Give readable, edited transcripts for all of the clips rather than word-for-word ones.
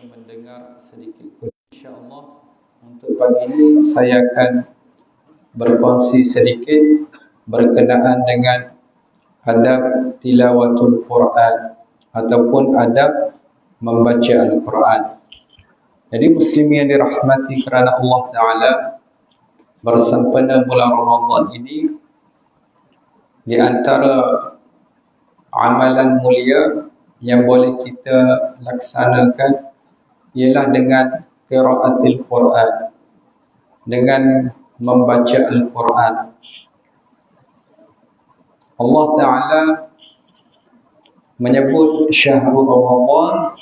kita mendengar sedikit. InsyaAllah untuk pagi ini saya akan berkongsi sedikit berkenaan dengan adab tilawatul Quran ataupun adab membaca Al-Quran. Jadi muslim yang dirahmati kerana Allah Ta'ala, bersempena bulan Ramadan ini, di antara amalan mulia yang boleh kita laksanakan ialah dengan qiraatul Quran, dengan membaca Al-Quran. Allah Ta'ala menyebut syahrul Ramadan,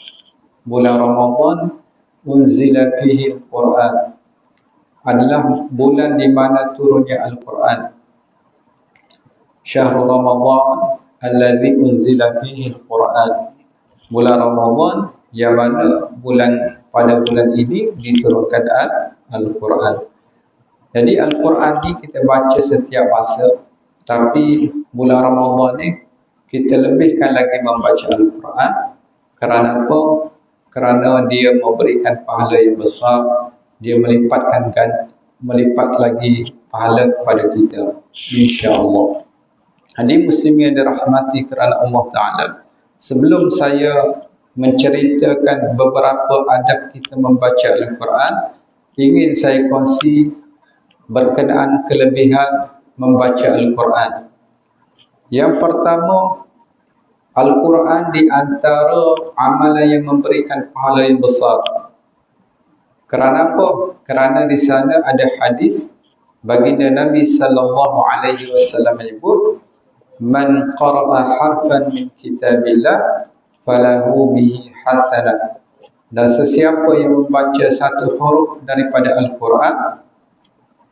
bulan Ramadan, unzila fihi Al-Quran, adalah bulan di mana turunnya Al-Quran. Syahrul Ramadan alladzi unzila fihi Al-Quran, bulan Ramadan yang mana pada bulan ini diturunkan Al-Quran. Jadi Al-Quran ni kita baca setiap masa, tapi bulan Ramadan ni kita lebihkan lagi membaca Al-Quran. Kerana apa? Kerana dia memberikan pahala yang besar, dia melipat lagi pahala kepada kita, insya-Allah. Hadir muslim yang dirahmati kerana Allah Ta'ala, sebelum saya menceritakan beberapa adab kita membaca Al-Quran, ingin saya kongsi berkenaan kelebihan membaca Al-Quran. Yang pertama, Al-Quran di antara amalan yang memberikan pahala yang besar. Kerana apa? Kerana di sana ada hadis baginda Nabi sallallahu alaihi wasallam menyebut, "Man qara'a harfan min kitabillah falahu bihi hasanah." Dan sesiapa yang membaca satu huruf daripada Al-Quran,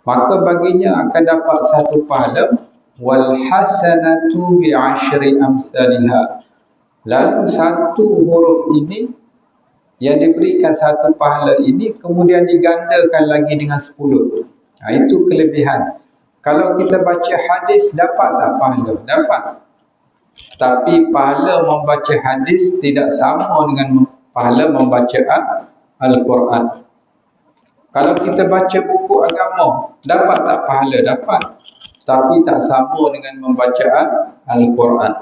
maka baginya akan dapat satu pahala, wal hasanatu bi asyri amsalha. Lalu satu huruf ini yang diberikan satu pahala ini kemudian digandakan lagi dengan 10. Itu kelebihan. Kalau kita baca hadis, dapat tak pahala? Dapat. Tapi pahala membaca hadis tidak sama dengan pahala membaca Al-Quran. Kalau kita baca buku agama, dapat tak pahala? Dapat. Tapi tak sama dengan membaca Al-Quran.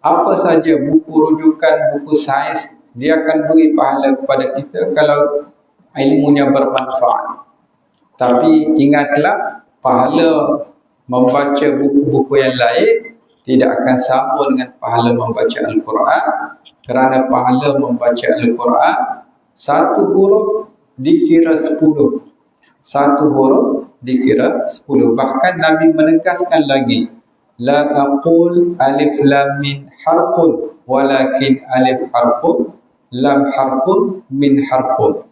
Apa saja buku rujukan, buku sains, dia akan beri pahala kepada kita kalau ilmunya bermanfaat. Tapi ingatlah, pahala membaca buku-buku yang lain tidak akan sama dengan pahala membaca Al-Quran. Kerana pahala membaca Al-Quran, satu huruf dikira 10. Satu huruf dikira 10. Bahkan Nabi menegaskan lagi, la aqul alif lam min harfun, walakin alif harfun, lam harfun, min harfun.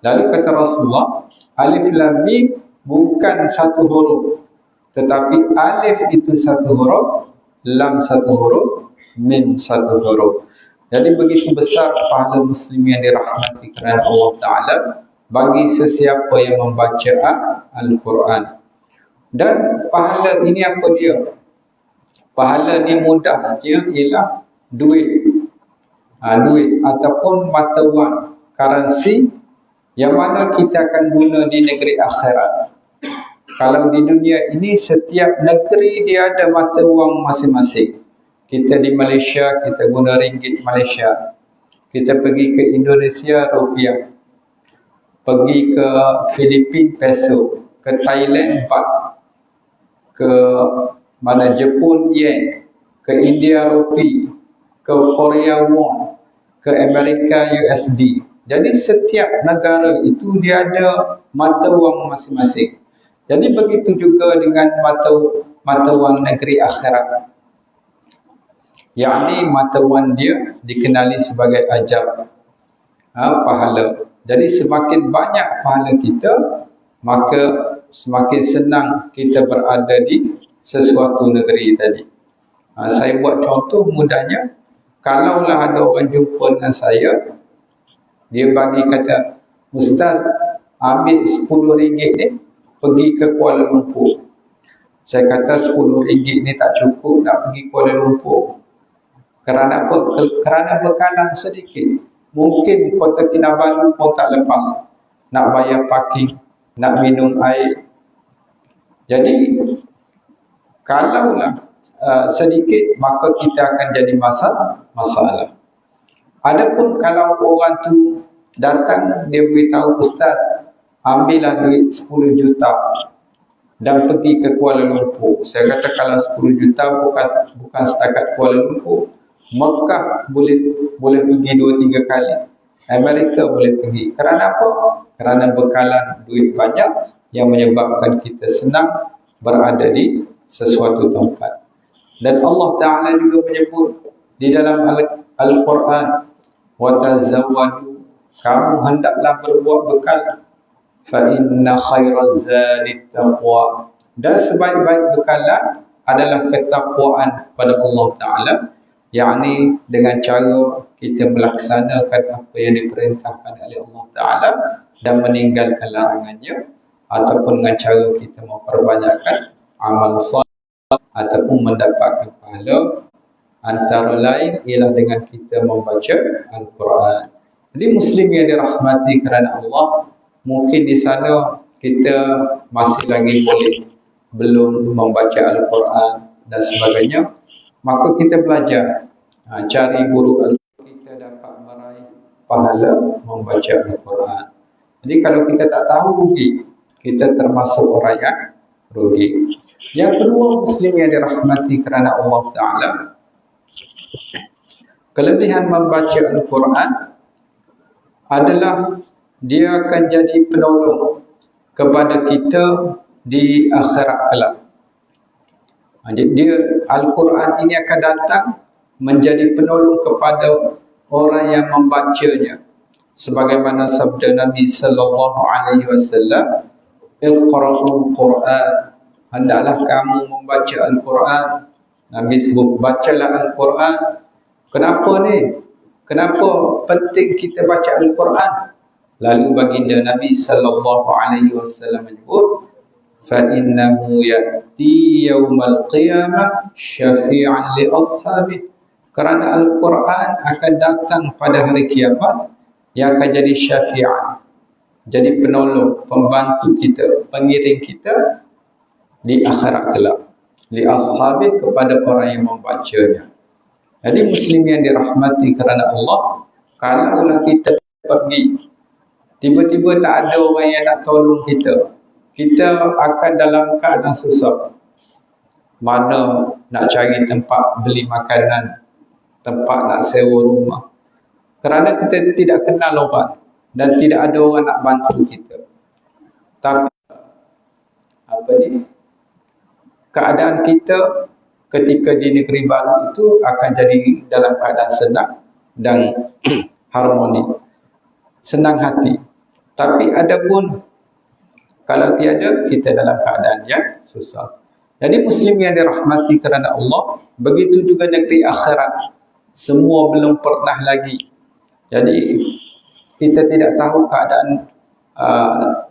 Lalu kata Rasulullah, alif lam mim bukan satu huruf, tetapi alif itu satu huruf, lam satu huruf, min satu huruf. Jadi begitu besar pahala muslim yang dirahmati kerana Allah Ta'ala bagi sesiapa yang membaca Al-Quran. Dan pahala ini apa dia? Pahala ni mudah je, ialah duit. Duit ataupun mata wang, currency, yang mana kita akan guna di negeri akhirat. Kalau di dunia ini, setiap negeri dia ada mata wang masing-masing. Kita di Malaysia, kita guna ringgit Malaysia. Kita pergi ke Indonesia, rupiah. Pergi ke Filipina, peso. Ke Thailand, baht. Ke Jepun, yen. Ke India, rupi. Ke Korea, won. Ke Amerika, USD. Jadi setiap negara itu dia ada mata wang masing-masing. Jadi begitu juga dengan mata wang negeri akhirat. Yakni mata wang dia dikenali sebagai ajar, pahala. Jadi semakin banyak pahala kita, maka semakin senang kita berada di sesuatu negeri tadi. Saya buat contoh mudahnya, kalaulah ada orang jumpa dengan saya, dia bagi kata, "Ustaz, ambil RM10 ni, pergi ke Kuala Lumpur." Saya kata RM10 ni tak cukup nak pergi Kuala Lumpur. Kerana apa? Kerana bekalan sedikit. mungkin Kota Kinabalu pun tak lepas, nak bayar parking, nak minum air. Jadi kalaulah sedikit, maka kita akan jadi masalah. Adapun kalau orang tu datang, dia beritahu, Ustaz, ambillah duit 10 juta dan pergi ke Kuala Lumpur. Saya kata kalau 10 juta bukan setakat Kuala Lumpur, Mekah boleh pergi 2-3 kali, Amerika boleh pergi. Kerana apa? Kerana bekalan duit banyak yang menyebabkan kita senang berada di sesuatu tempat. Dan Allah Ta'ala juga menyebut di dalam Al-Quran, وَتَزَوَّدُوا, kamu hendaklah berbuat bekal, فَإِنَّ خَيْرَ الزَّادِ التَّقْوَى, dan sebaik-baik bekalan adalah ketakwaan kepada Allah Ta'ala, yakni dengan cara kita melaksanakan apa yang diperintahkan oleh Allah Ta'ala dan meninggalkan larangannya, ataupun dengan cara kita memperbanyakkan amal salih ataupun mendapatkan pahala. Antara lain ialah dengan kita membaca Al-Quran. Jadi Muslim yang dirahmati kerana Allah, mungkin di sana kita masih lagi belum membaca Al-Quran dan sebagainya, maka kita belajar, cari guru Al-Quran, kita dapat meraih pahala membaca Al-Quran. Jadi kalau kita tak tahu, rugi, kita termasuk orang yang rugi. Yang kedua, Muslim yang dirahmati kerana Allah Ta'ala, kelebihan membaca Al-Quran adalah dia akan jadi penolong kepada kita di akhirat kelak. Dia, Al-Quran ini akan datang menjadi penolong kepada orang yang membacanya. Sebagaimana sabda Nabi sallallahu alaihi wasallam, "Iqra'ul Quran." Hendaklah kamu membaca Al-Quran. Nabi sebut, bacalah Al-Quran. Kenapa ni? Kenapa penting kita baca Al-Quran? Lalu baginda Nabi sallallahu alaihi wasallam menyebut, fa innahu ya'ti yaumal qiyamah syafi'an li ashabi. Kerana Al-Quran akan datang pada hari kiamat yang akan jadi syafi'an, jadi penolong, pembantu kita, pengiring kita di akhirat kelak, li ashabi, kepada orang yang membacanya. Jadi Muslim yang dirahmati kerana Allah, kalaulah kita pergi, tiba-tiba tak ada orang yang nak tolong kita, kita akan dalam keadaan susah. Mana nak cari tempat beli makanan, tempat nak sewa rumah, kerana kita tidak kenal orang dan tidak ada orang nak bantu kita. Tapi keadaan kita ketika di negeri baru itu akan jadi dalam keadaan senang dan harmoni, senang hati. Tapi adapun kalau tiada, kita dalam keadaan yang susah. Jadi Muslim yang dirahmati kerana Allah, begitu juga negeri akhirat, semua belum pernah lagi. Jadi kita tidak tahu keadaan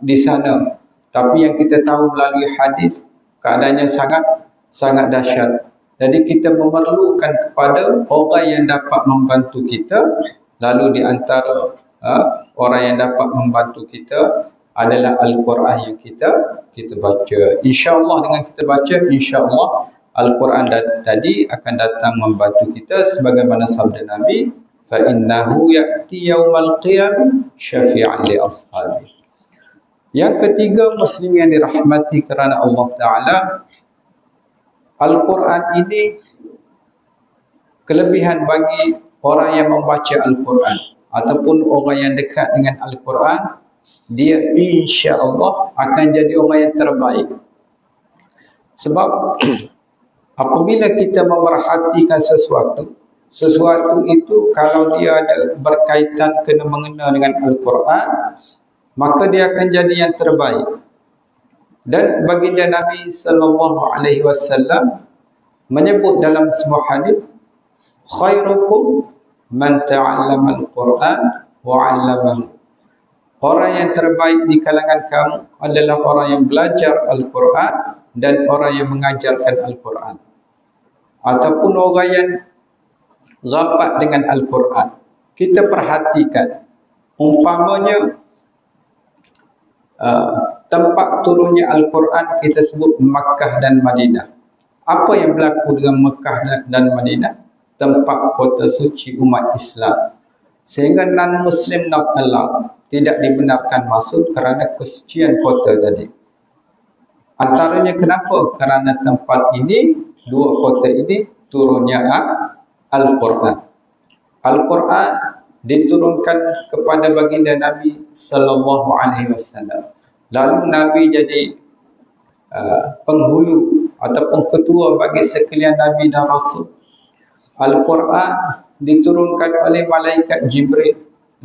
di sana, tapi yang kita tahu melalui hadis, keadaannya sangat dahsyat. Jadi kita memerlukan kepada orang yang dapat membantu kita. Lalu di antara orang yang dapat membantu kita adalah Al-Quran yang kita baca. InsyaAllah dengan kita baca, insyaAllah Al-Quran tadi akan datang membantu kita, sebagaimana sabda Nabi, فَإِنَّهُ يَأْتِي يَوْمَ الْقِيَامِ شَفِيعًا لِأَصْحَابِهِ. Yang ketiga, Muslim yang dirahmati kerana Allah Ta'ala, Al-Quran ini kelebihan bagi orang yang membaca Al-Quran ataupun orang yang dekat dengan Al-Quran, dia insya-Allah akan jadi orang yang terbaik. Sebab apabila kita memerhatikan sesuatu itu, kalau dia ada berkaitan mengena dengan Al-Quran, maka dia akan jadi yang terbaik. Dan baginda Nabi sallallahu alaihi wasallam menyebut dalam sebuah hadis, khairukum man ta'allama al-Quran wa 'allamahu. Orang yang terbaik di kalangan kamu adalah orang yang belajar Al-Quran dan orang yang mengajarkan Al-Quran, ataupun orang yang rapat dengan Al-Quran, kita perhatikan, umpamanya tempat turunnya Al-Quran kita sebut Makkah dan Madinah. Apa yang berlaku dengan Makkah dan Madinah? Tempat kota suci umat Islam. Sehingga non-Muslim not allowed, tidak dibenarkan masuk kerana kesucian kota tadi. Antaranya kenapa? Kerana tempat ini, dua kota ini turunnya Al-Quran. Al-Quran diturunkan kepada baginda Nabi sallallahu alaihi wasallam. Lalu Nabi jadi penghulu ataupun ketua bagi sekalian Nabi dan Rasul. Al-Quran diturunkan oleh malaikat Jibril.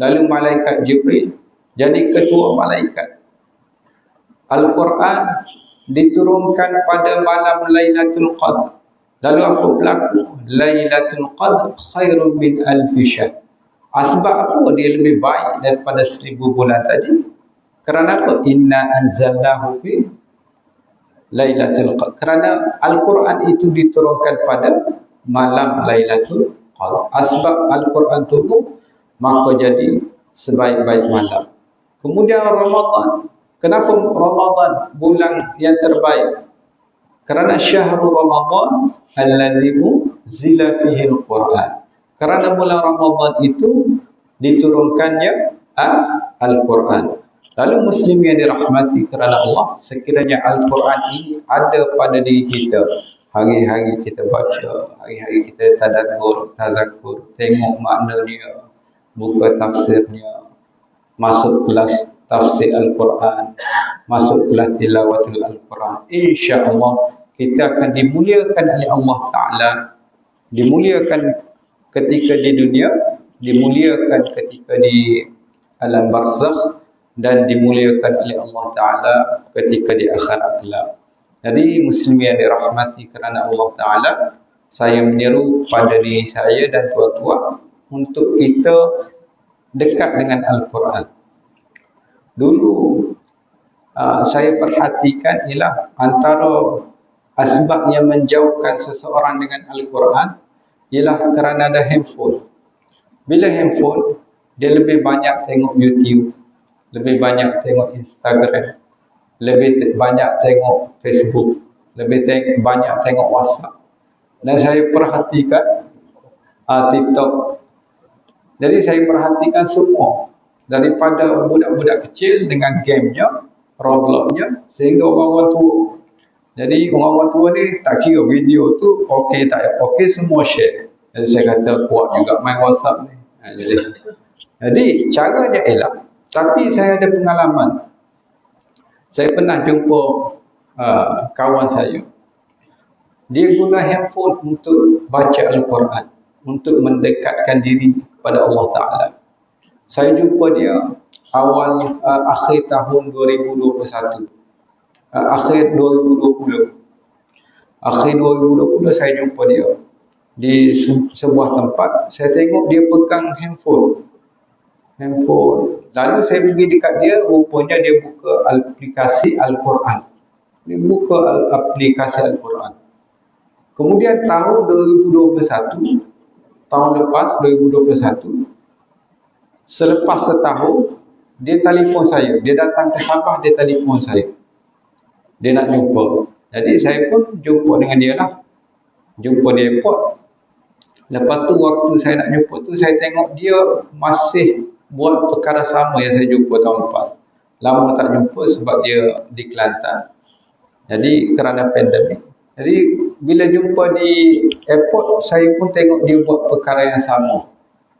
Lalu malaikat Jibril jadi ketua malaikat. Al-Quran diturunkan pada malam Lailatul Qadr. Lalu apa berlaku? Lailatul Qadr khairun min alfi syahr. Sebab apa dia lebih baik daripada 1000 bulan tadi? Kerana apa? Inna anzalnahu fi Lailatul Qadr. Kerana Al-Quran itu diturunkan pada malam Lailatul Qadr. Sebab Al-Quran turun, maka jadi sebaik-baik malam. Kemudian Ramadan. Kenapa Ramadan bulan yang terbaik? Kerana syahrul Ramadan alladzi unzila fihi al-Quran. Kerana bulan Ramadan itu diturunkannya Al-Quran. Lalu Muslim yang dirahmati kerana Allah, sekiranya Al-Quran ini ada pada diri kita, hari-hari kita baca, hari-hari kita tadabbur, tengok makna dia, buka tafsirnya, masuk kelas tafsir Al-Quran, masuk kelas tilawatul Al-Quran, insya-Allah kita akan dimuliakan oleh Allah Ta'ala, dimuliakan ketika di dunia, dimuliakan ketika di alam barzakh, dan dimuliakan oleh Allah Ta'ala ketika di akhirat kelak. Jadi Muslim yang dirahmati kerana Allah Ta'ala, saya menyeru pada diri saya dan tuan-tuan untuk kita dekat dengan Al-Quran. Dulu saya perhatikan ialah antara asbab yang menjauhkan seseorang dengan Al-Quran ialah kerana ada handphone. Bila handphone, dia lebih banyak tengok YouTube, lebih banyak tengok Instagram, lebih banyak tengok Facebook, lebih banyak tengok WhatsApp. Dan saya perhatikan TikTok. Jadi saya perhatikan semua, daripada budak-budak kecil dengan gamenya, Robloxnya, sehingga orang-orang tua. Jadi orang-orang tua ni tak kira video tu okey tak okey, semua share. Jadi saya kata kuat juga main WhatsApp ni. Jadi caranya ialah, tapi saya ada pengalaman. Saya pernah jumpa kawan saya. Dia guna handphone untuk baca Al-Quran, untuk mendekatkan diri kepada Allah Ta'ala. Saya jumpa dia akhir tahun 2021. Akhir 2020 saya jumpa dia di sebuah tempat. Saya tengok dia pegang handphone. Lalu saya pergi dekat dia, rupanya dia buka aplikasi Al-Quran. Dia buka aplikasi Al-Quran. Kemudian tahun 2021, tahun lepas 2021, selepas setahun, dia telefon saya. Dia datang ke Sabah, dia telefon saya. Dia nak jumpa. Jadi saya pun jumpa dengan dia lah. Jumpa di airport. Lepas tu waktu saya nak jumpa tu, saya tengok dia masih buat perkara sama yang saya jumpa tahun lepas. Lama tak jumpa sebab dia di Kelantan. Jadi kerana pandemik. Jadi bila jumpa di airport, saya pun tengok dia buat perkara yang sama.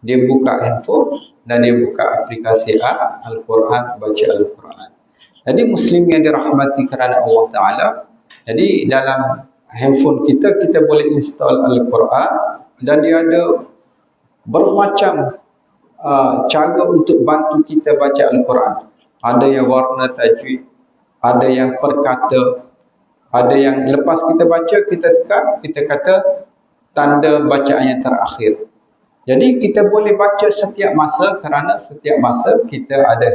Dia buka handphone dan dia buka aplikasi Al-Quran, baca Al-Quran. Jadi Muslim yang dirahmati kerana Allah Ta'ala, jadi dalam handphone kita, kita boleh install Al-Quran, dan dia ada bermacam cara untuk bantu kita baca Al-Quran. Ada yang warna tajwid, ada yang perkata, ada yang lepas kita baca, kita tekan, kita kata tanda bacaan yang terakhir. Jadi kita boleh baca setiap masa, kerana setiap masa kita ada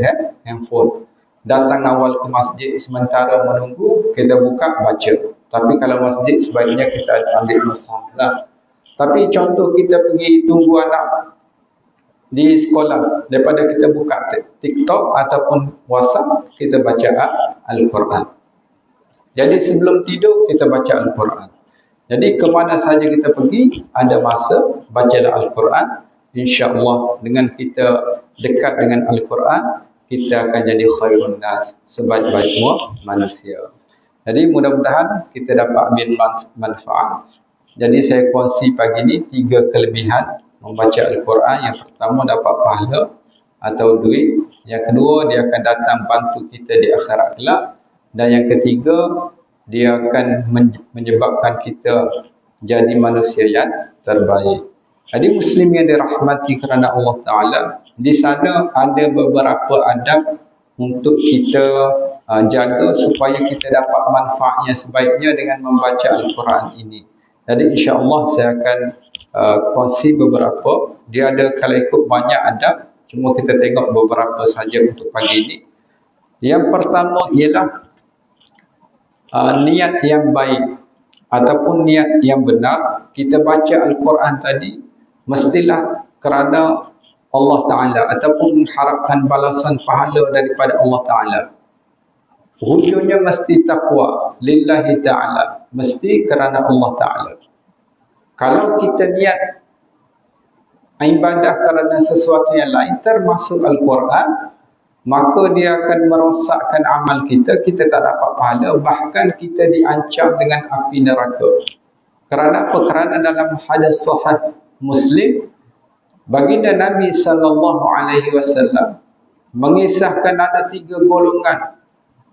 handphone. Datang awal ke masjid, sementara menunggu, kita buka, baca. Tapi kalau masjid, sebaiknya kita ambil mushaf lah. Tapi contoh kita pergi tunggu anak di sekolah, daripada kita buka TikTok ataupun WhatsApp, kita baca Al-Quran. Jadi sebelum tidur kita baca Al-Quran. Jadi ke mana saja kita pergi, ada masa bacalah Al-Quran. InsyaAllah dengan kita dekat dengan Al-Quran, kita akan jadi khairun nas, sebaik-baik manusia. Jadi mudah-mudahan kita dapat ambil manfaat. Jadi saya kongsi pagi ini 3 kelebihan membaca Al-Quran. Yang pertama, dapat pahala atau duit. Yang kedua, dia akan datang bantu kita di akhirat kelak. Dan yang ketiga, dia akan menyebabkan kita jadi manusia yang terbaik. Jadi Muslim yang dirahmati kerana Allah Ta'ala, di sana ada beberapa adab untuk kita jaga supaya kita dapat manfaatnya sebaiknya dengan membaca Al-Quran ini. Jadi insya-Allah saya akan kongsi beberapa. Dia ada kalau ikut banyak adab, cuma kita tengok beberapa saja untuk pagi ini. Yang pertama ialah niat yang baik ataupun niat yang benar. Kita baca Al-Quran tadi mestilah kerana Allah Ta'ala ataupun mengharapkan balasan pahala daripada Allah Ta'ala. Hujungnya mesti taqwa lillahi ta'ala, mesti kerana Allah Ta'ala. Kalau kita niat ibadah kerana sesuatu yang lain termasuk Al-Quran, maka dia akan merosakkan amal kita, kita tak dapat pahala, bahkan kita diancam dengan api neraka. Kerana apa? Kerana dalam hadis sahih Muslim, baginda Nabi SAW mengisahkan ada 3 golongan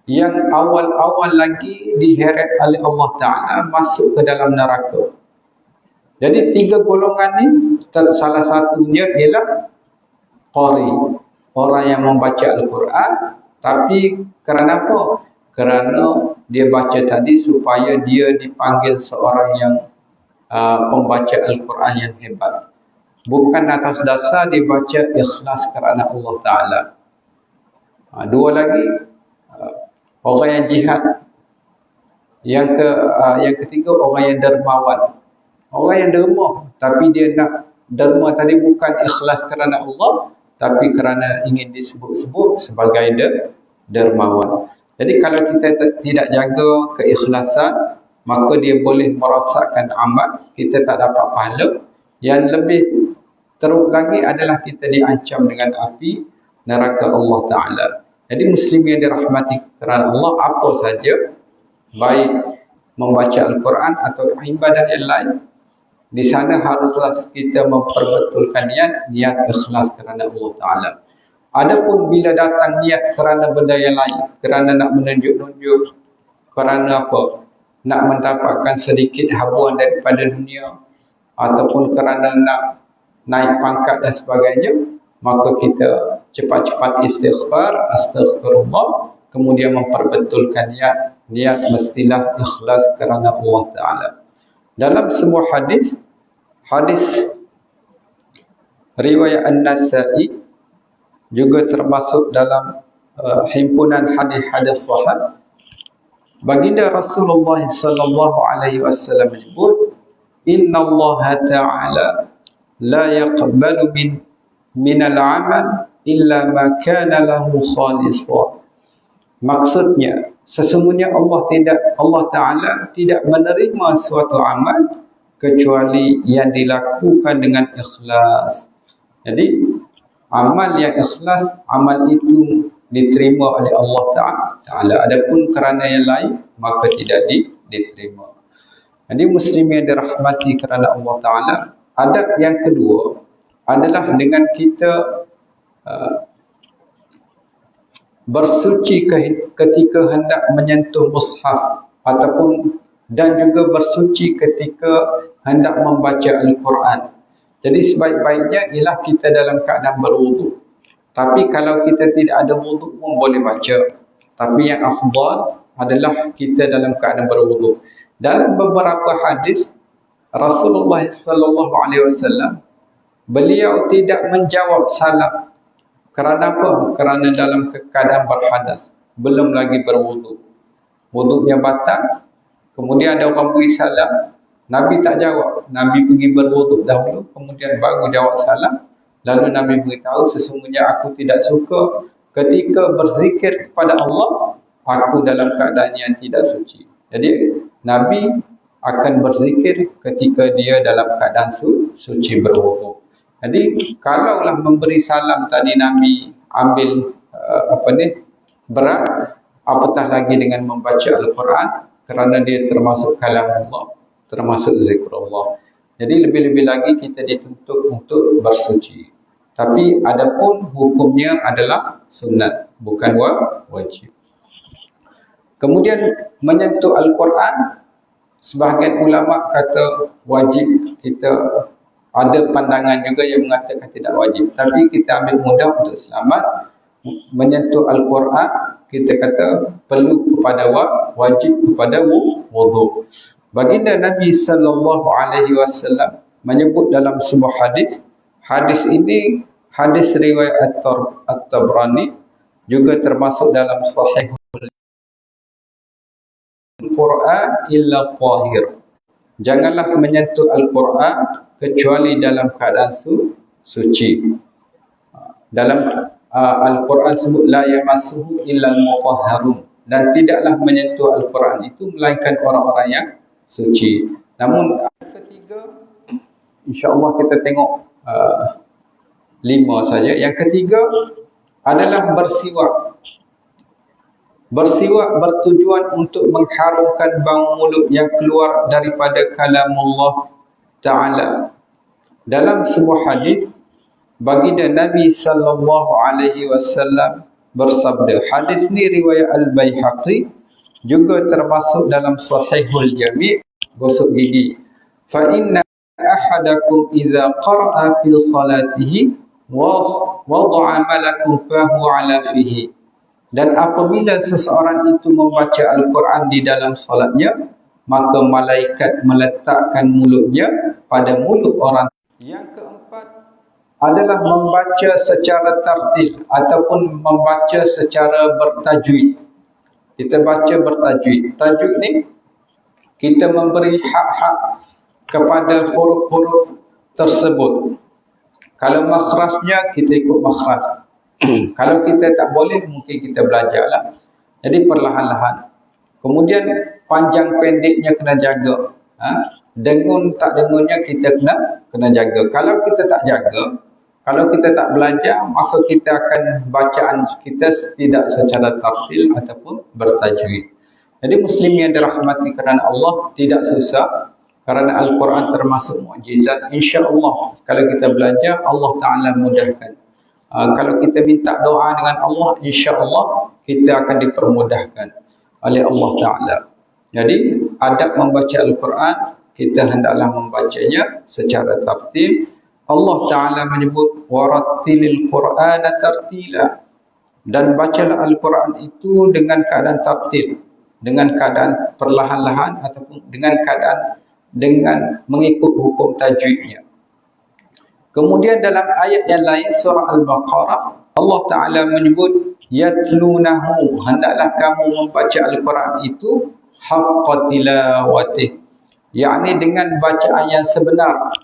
yang awal-awal lagi diheret oleh Allah Ta'ala masuk ke dalam neraka. Jadi 3 golongan ni, salah satunya ialah qari, orang yang membaca Al-Quran, tapi kerana apa? Kerana dia baca tadi supaya dia dipanggil seorang yang pembaca Al-Quran yang hebat. Bukan atas dasar dibaca ikhlas kerana Allah Ta'ala. Dua lagi, orang yang jihad. Yang ketiga, orang yang dermawan. Orang yang derma, tapi dia nak derma tadi bukan ikhlas kerana Allah, tapi kerana ingin disebut-sebut sebagai dermawan. Jadi kalau kita tidak jaga keikhlasan, maka dia boleh merosakkan amal, kita tak dapat pahala. Yang lebih teruk lagi adalah kita diancam dengan api neraka Allah Ta'ala. Jadi Muslim yang dirahmati kerana Allah, apa saja, baik membaca Al-Quran atau ibadah yang lain, di sana haruslah kita memperbetulkan niat ikhlas kerana Allah Ta'ala. Adapun bila datang niat kerana benda yang lain, kerana nak menunjuk-nunjuk, kerana apa? Nak mendapatkan sedikit habuan daripada dunia, ataupun kerana nak naik pangkat dan sebagainya, maka kita cepat-cepat istighfar, astaghfirullah, kemudian memperbetulkan niat mestilah ikhlas kerana Allah Ta'ala. Dalam sebuah hadis riwayat An-Nasa'i, juga termasuk dalam himpunan hadis-hadis sahih, baginda Rasulullah sallallahu alaihi wasallam menyebut, inna Allah Ta'ala la yaqbalu min al-amal illa ma kana lahu khalisan. Maksudnya, sesungguhnya Allah Ta'ala tidak menerima suatu amal kecuali yang dilakukan dengan ikhlas. Jadi, amal yang ikhlas, amal itu diterima oleh Allah Ta'ala. Adapun kerana yang lain, maka tidak diterima. Jadi, Muslim yang dirahmati kerana Allah Ta'ala, adab yang kedua adalah dengan kita bersuci ketika hendak menyentuh mushaf, ataupun dan juga bersuci ketika hendak membaca Al-Quran. Jadi sebaik-baiknya ialah kita dalam keadaan berwuduk. Tapi kalau kita tidak ada wuduk pun boleh baca. Tapi yang afdal adalah kita dalam keadaan berwuduk. Dalam beberapa hadis Rasulullah sallallahu alaihi wasallam, beliau tidak menjawab salam. Kerana apa? Kerana dalam keadaan berhadas, belum lagi berwuduk. Wuduknya batal, kemudian ada orang beri salam, Nabi tak jawab. Nabi pergi berwuduk dahulu, kemudian baru jawab salam. Lalu Nabi beritahu, sesungguhnya aku tidak suka ketika berzikir kepada Allah, aku dalam keadaan yang tidak suci. Jadi Nabi akan berzikir ketika dia dalam keadaan suci berwudu. Jadi kalaulah memberi salam tadi Nabi ambil berat, apatah lagi dengan membaca Al-Quran, kerana dia termasuk kalam Allah, termasuk zikrullah. Jadi lebih-lebih lagi kita dituntut untuk bersuci. Tapi adapun hukumnya adalah sunat, bukan wajib. Kemudian menyentuh Al-Quran, sebahagian ulama kata wajib. Kita ada pandangan juga yang mengatakan tidak wajib. Tapi kita ambil mudah untuk selamat. Menyentuh Al-Quran, kita kata perlu kepada wajib kepada wudu. Baginda Nabi SAW menyebut dalam sebuah hadis. Hadis ini hadis riwayat At-Tabrani, juga termasuk dalam Sahih Al-Quran illa tahir. Janganlah menyentuh Al-Quran kecuali dalam keadaan suci. Dalam Al-Quran sebut la yamassuhu illa al-mutahharun, dan tidaklah menyentuh Al-Quran itu melainkan orang-orang yang suci. Namun ketiga, insya-Allah kita tengok 5 saja. Yang ketiga adalah bersiwak. Bersiwak bertujuan untuk mengharumkan bau mulut yang keluar daripada kalamullah Ta'ala. Dalam sebuah hadis, baginda Nabi SAW bersabda, hadis ni riwayat Al-Baihaqi, juga termasuk dalam Sahihul Jami', gosok gigi. Fa inna ahadakum idza qara'a fi salatihi wada'a malakun fahu ala fihi. Dan apabila seseorang itu membaca Al-Quran di dalam salatnya, maka malaikat meletakkan mulutnya pada mulut orang. Yang keempat adalah membaca secara tartil ataupun membaca secara bertajwid. Kita baca bertajwid. Tajwid ni kita memberi hak-hak kepada huruf-huruf tersebut. Kalau makhrajnya, kita ikut makhraj. Kalau kita tak boleh, mungkin kita belajarlah. Jadi perlahan-lahan. Kemudian panjang pendeknya kena jaga. Dengun tak dengunnya kita kena jaga. Kalau kita tak jaga, kalau kita tak belajar, maka kita akan bacaan kita tidak secara tartil ataupun bertajwid. Jadi Muslim yang dirahmati kerana Allah, tidak susah. Kerana Al-Quran termasuk mukjizat. InsyaAllah kalau kita belajar, Allah Ta'ala mudahkan. Kalau kita minta doa dengan Allah, insya-Allah kita akan dipermudahkan oleh Allah Ta'ala. Jadi adab membaca Al-Quran, kita hendaklah membacanya secara tartil. Allah Ta'ala menyebut warattilil Qur'ana tartila, dan bacalah Al-Quran itu dengan keadaan tartil, dengan keadaan perlahan-lahan ataupun dengan mengikut hukum tajwidnya. Kemudian dalam ayat yang lain, surah Al-Baqarah, Allah Ta'ala menyebut yatlunahu, hendaklah kamu membaca Al-Quran itu haqqa tilawatih, yakni dengan bacaan yang sebenar,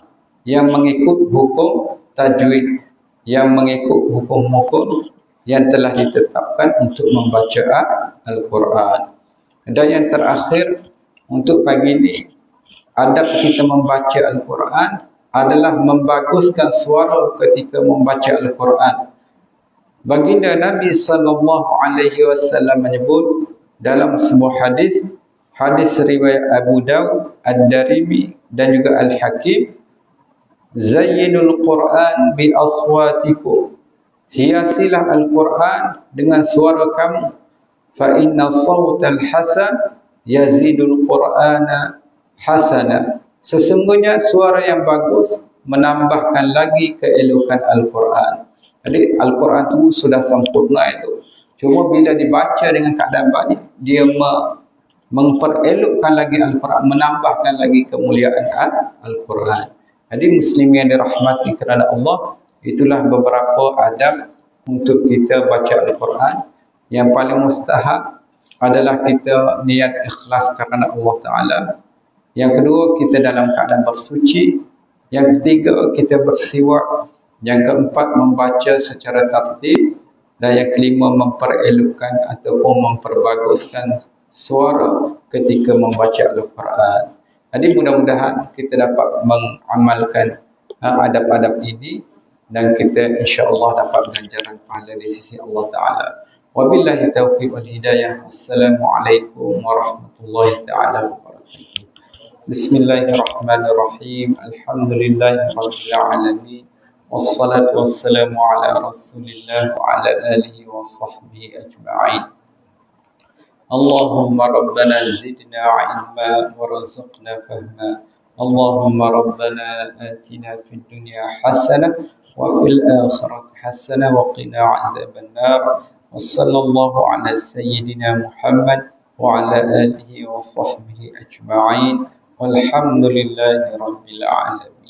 yang mengikut hukum tajwid, yang mengikut hukum-hukum yang telah ditetapkan untuk membaca Al-Quran. Dan yang terakhir untuk pagi ini, adab kita membaca Al-Quran adalah membaguskan suara ketika membaca Al-Quran. Baginda Nabi SAW menyebut dalam sebuah hadis, hadis riwayat Abu Dawud, Ad-Darimi dan juga Al-Hakim, zayyinul Quran bi aswatikum, hiasilah Al-Quran dengan suara kamu, fa inna sawtal hasan yazidul Qur'ana hasana, sesungguhnya suara yang bagus menambahkan lagi keelokan Al-Quran. Jadi Al-Quran itu sudah sempurna itu. Cuma bila dibaca dengan keadaan baik, dia memperelokkan lagi Al-Quran, menambahkan lagi kemuliaan Al-Quran. Jadi Muslim yang dirahmati kerana Allah, itulah beberapa adab untuk kita baca Al-Quran. Yang paling mustahab adalah kita niat ikhlas kerana Allah Ta'ala. Yang kedua, kita dalam keadaan bersuci. Yang ketiga, kita bersiwak Yang keempat, membaca secara tertib. Dan yang kelima, memperelokkan ataupun memperbaguskan suara ketika membaca Al-Quran. Jadi mudah-mudahan kita dapat mengamalkan adab-adab ini dan kita insya-Allah dapat ganjaran pahala di sisi Allah Taala. Wabillahi taufiq wal hidayah. Assalamualaikum warahmatullahi taala wabarakatuh. Bismillahirrahmanirrahim. Alhamdulillahirabbil alamin. Wassalatu wassalamu ala Rasulillah wa ala alihi wa sahbihi ajma'in. Allahumma rabbana zidna ilma warzuqna fahma. Allahumma rabbana atina fid dunya hasanah wa fil akhirati hasanah wa qina 'adzaban nar. Wa sallallahu ala sayyidina Muhammad wa ala alihi wa sahbihi ajma'in. Walhamdulillahi rabbil alamin.